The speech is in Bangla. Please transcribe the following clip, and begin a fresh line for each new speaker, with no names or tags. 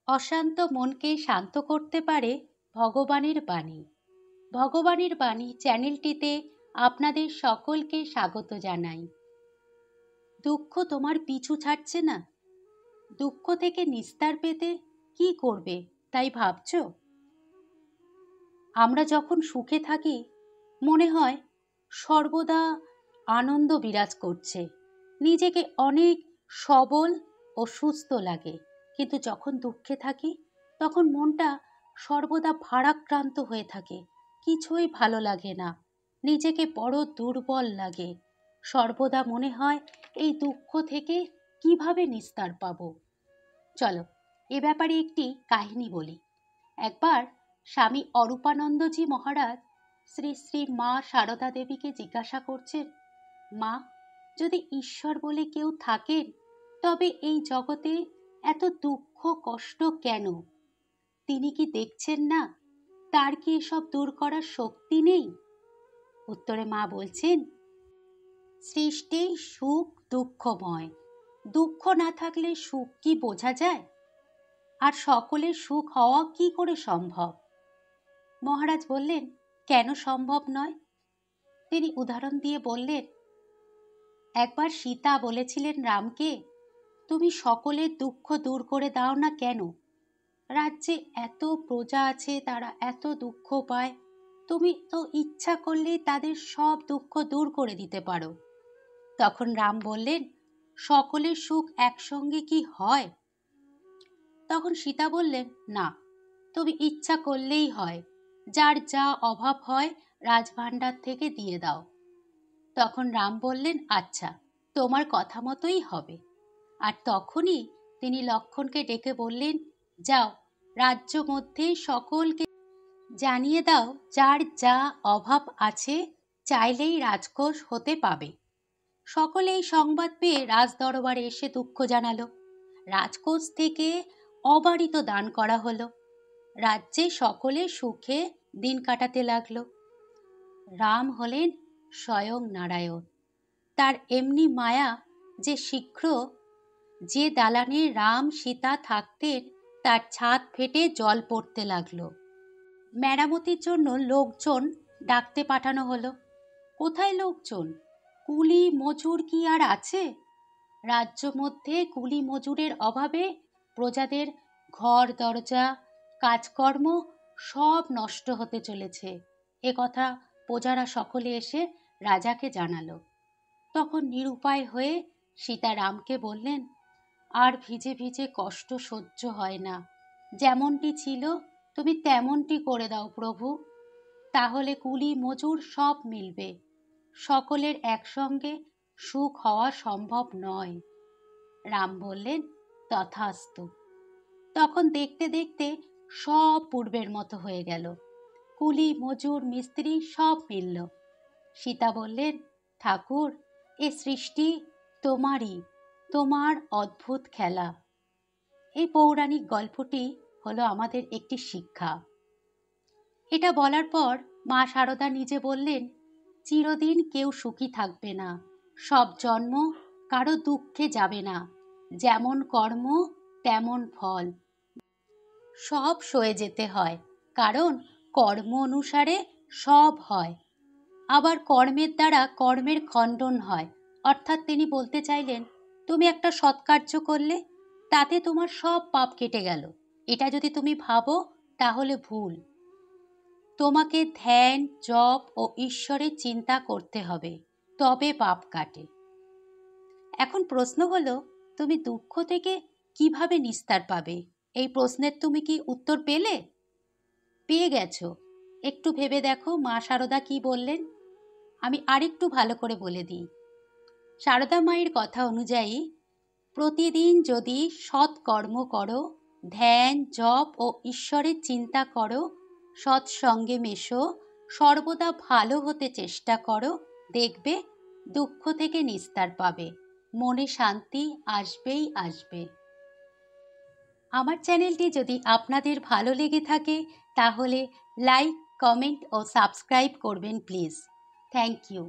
অশান্ত মনকে শান্ত করতে পারে ভগবানের বাণী। ভগবানের বাণী চ্যানেলটিতে আপনাদের সকলকে স্বাগত জানাই। দুঃখ তোমার পিছু ছাড়ছে না? দুঃখ থেকে নিস্তার পেতে কি করবে তাই ভাবছো? আমরা যখন সুখে থাকি মনে হয় সর্বদা আনন্দ বিরাজ করছে, নিজেকে অনেক সবল ও সুস্থ লাগে। কিন্তু যখন দুঃখে থাকি তখন মনটা সর্বদা ভারাক্রান্ত হয়ে থাকে, কিছুই ভালো লাগে না, নিজেকে বড় দুর্বল লাগে। সর্বদা মনে হয় এই দুঃখ থেকে কিভাবে নিস্তার পাবো। চলো এ ব্যাপারে একটি কাহিনী বলি। একবার স্বামী অরূপানন্দজি মহারাজ শ্রী শ্রী মা সারদা দেবীকে জিজ্ঞাসা করছেন, মা, যদি ঈশ্বর বলে কেউ থাকেন তবে এই জগতে এত দুঃখ কষ্ট কেন? তিনি কি দেখছেন না? তার কি এসব দূর করার শক্তি নেই? উত্তরে মা বলছেন, সৃষ্টি সুখ দুঃখময়, দুঃখ না থাকলে সুখ কি বোঝা যায়? আর সকলের সুখ হওয়া কি করে সম্ভব? মহারাজ বললেন, কেন সম্ভব নয়? তিনি উদাহরণ দিয়ে বললেন, একবার সীতা বলেছিলেন রামকে, তুমি সকলের দুঃখ দূর করে দাও না কেন? রাজ্যে এত প্রজা আছে, তারা এত দুঃখ পায়, তুমি তো ইচ্ছা করলেই তাদের সব দুঃখ দূর করে দিতে পারো। তখন রাম বললেন, সকলের সুখ একসঙ্গে কি হয়? তখন সীতা বললেন, না, তুমি ইচ্ছা করলেই হয়, যার যা অভাব হয় রাজভাণ্ডার থেকে দিয়ে দাও। তখন রাম বললেন, আচ্ছা, তোমার কথা মতোই হবে। আর তখনই তিনি লক্ষ্মণকে ডেকে বললেন, যাও, রাজ্য মধ্যে সকলকে জানিয়ে দাও, যার যা অভাব আছে চাইলেই রাজকোষ হতে পাবে। সকলে এই সংবাদ পেয়ে রাজ দরবারে এসে দুঃখ জানালো। রাজকোষ থেকে অবারিত দান করা হলো। রাজ্যে সকলে সুখে দিন কাটাতে লাগলো। রাম হলেন স্বয়ং নারায়ণ। তার এমনি মায়া যে শীঘ্র যে দালানে রাম সীতা থাকতেন তার ছাদ ফেটে জল পড়তে লাগলো। মেরামতির জন্য লোকজন ডাকতে পাঠানো হলো। কোথায় লোকজন? কুলি মজুর কি আর আছে? রাজ্য মধ্যে কুলি মজুরের অভাবে প্রজাদের ঘর দরজা কাজকর্ম সব নষ্ট হতে চলেছে। এ কথা প্রজারা সকলে এসে রাজাকে জানালো। তখন নিরুপায় হয়ে সীতা রামকে বললেন, আর ভিজে ভিজে কষ্ট সহ্য হয় না, যেমনটি ছিল তুমি তেমনটি করে দাও প্রভু, তাহলে কুলি মজুর সব মিলবে, সকলের একসঙ্গে সুখ হওয়া সম্ভব নয়। রাম বললেন, তথাস্তু। তখন দেখতে দেখতে সব পূর্বের মতো হয়ে গেল, কুলি মজুর মিস্ত্রি সব মিলল। সীতা বললেন, ঠাকুর, এ সৃষ্টি তোমারই, তোমার অদ্ভুত খেলা। এই পৌরাণিক গল্পটি হলো আমাদের একটি শিক্ষা। এটা বলার পর মা সারদা নিজে বললেন, চিরদিন কেউ সুখী থাকবে না, সব জন্ম কারো দুঃখে যাবে না, যেমন কর্ম তেমন ফল, সব সয়ে যেতে হয়, কারণ কর্ম অনুসারে সব হয়। আবার কর্মের দ্বারা কর্মের খণ্ডন হয়, অর্থাৎ তিনি বলতে চাইলেন, তুমি একটা সৎকার্য করলে, তাতে তোমার সব পাপ কেটে গেল, এটা যদি তুমি ভাবো তাহলে ভুল। তোমাকে ধ্যান জপ ও ঈশ্বরের চিন্তা করতে হবে, তবে পাপ কাটে। এখন প্রশ্ন হলো, তুমি দুঃখ থেকে কিভাবে নিস্তার পাবে? এই প্রশ্নের তুমি কি উত্তর পেলে? পেয়ে গেছো? একটু ভেবে দেখো মা সারদা কি বললেন। আমি আরেকটু ভালো করে বলে দিই। সারদা মায়ের কথা অনুযায়ী প্রতিদিন যদি সৎ কর্ম করো, ধ্যান জপ ও ঈশ্বরের চিন্তা করো, সৎসঙ্গে মেশো, সর্বদা ভালো হতে চেষ্টা করো, দেখবে দুঃখ থেকে নিস্তার পাবে, মনে শান্তি আসবেই আসবে। আমার চ্যানেলটি যদি আপনাদের ভালো লেগে থাকে তাহলে লাইক, কমেন্ট ও সাবস্ক্রাইব করবেন প্লিজ। Thank you.